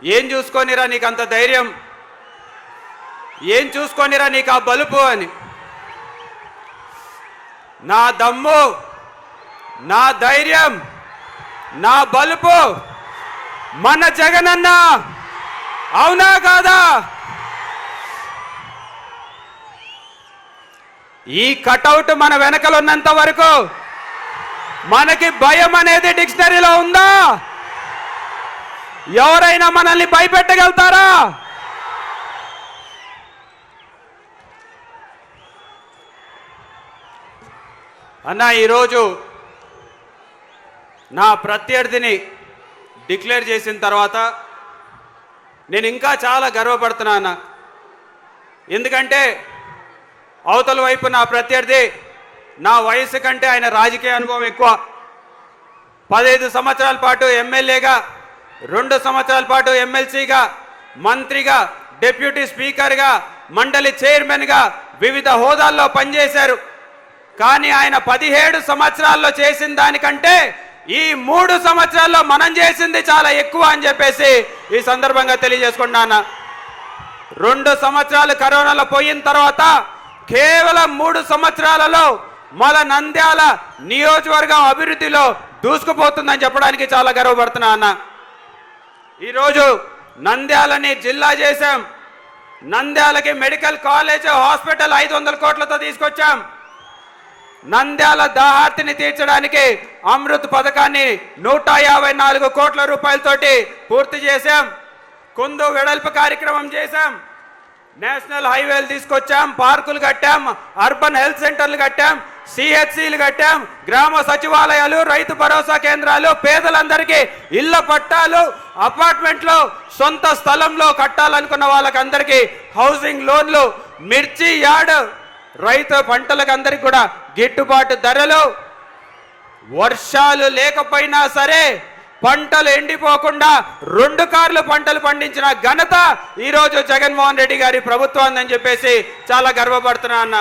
ఏం చూసుకొనిరా నీకు అంత ధైర్యం, ఏం చూసుకొనిరా నీకు ఆ బలుపు అని. నా దమ్ము, నా ధైర్యం, నా బలుపు మన జగనన్న. అవునా కాదా? ఈ కటౌట్ మన వెనకలు ఉన్నంత వరకు మనకి భయం అనేది డిక్షనరీలో ఉందా? ఎవరైనా మనల్ని భయపెట్టగలుగుతారా? అన్నా, ఈరోజు నా ప్రత్యర్థిని డిక్లేర్ చేసిన తర్వాత నేను ఇంకా చాలా గర్వపడుతున్నా అన్న. ఎందుకంటే అవతల వైపు నా ప్రత్యర్థి నా వయసు కంటే ఆయన రాజకీయ అనుభవం ఎక్కువ. 15 సంవత్సరాల పాటు ఎమ్మెల్యేగా, 2 సంవత్సరాల పాటు ఎమ్మెల్సీగా, మంత్రిగా, డిప్యూటీ స్పీకర్గా, మండలి చైర్మన్గా వివిధ హోదాల్లో పనిచేశారు. కానీ ఆయన 17 సంవత్సరాల్లో చేసిన దానికంటే ఈ 3 సంవత్సరాల్లో మనం చేసింది చాలా ఎక్కువ అని చెప్పేసి ఈ సందర్భంగా తెలియజేసుకున్నాను. 2 సంవత్సరాలు కరోనాలో పోయిన తర్వాత కేవలం 3 సంవత్సరాలలో మన నంద్యాల నియోజకవర్గం అభివృద్ధిలో దూసుకుపోతుందని చెప్పడానికి చాలా గర్వపడుతున్నా అన్న. ఈరోజు నంద్యాలని జిల్లా చేశాం. నంద్యాలకి మెడికల్ కాలేజ్, హాస్పిటల్ 500 కోట్లతో తీసుకొచ్చాం. నంద్యాల దాహార్తిని తీర్చడానికి అమృత్ పథకాన్ని 154 కోట్ల రూపాయలతోటి పూర్తి చేశాం. కుందు వెడల్పు కార్యక్రమం చేశాం. నేషనల్ హైవేలు తీసుకొచ్చాం, పార్కులు కట్టాం, అర్బన్ హెల్త్ సెంటర్లు కట్టాం, సిహెచ్సిలు కట్టాం, గ్రామ సచివాలయాలు, రైతు భరోసా కేంద్రాలు, పేదలందరికీ ఇళ్ల పట్టాలు, అపార్ట్మెంట్లో సొంత స్థలంలో కట్టాలనుకున్న వాళ్ళకందరికీ హౌసింగ్ లోన్లు, మిర్చి యార్డ్, రైతు పంటలకు అందరికి కూడా గిట్టుబాటు ధరలు. వర్షాలు లేకపోయినా సరే పంటలు ఎండిపోకుండా 2 కార్లు పంటలు పండించిన ఘనత ఈరోజు జగన్మోహన్ రెడ్డి గారి ప్రభుత్వం అని చెప్పేసి చాలా గర్వపడుతున్నా అన్న.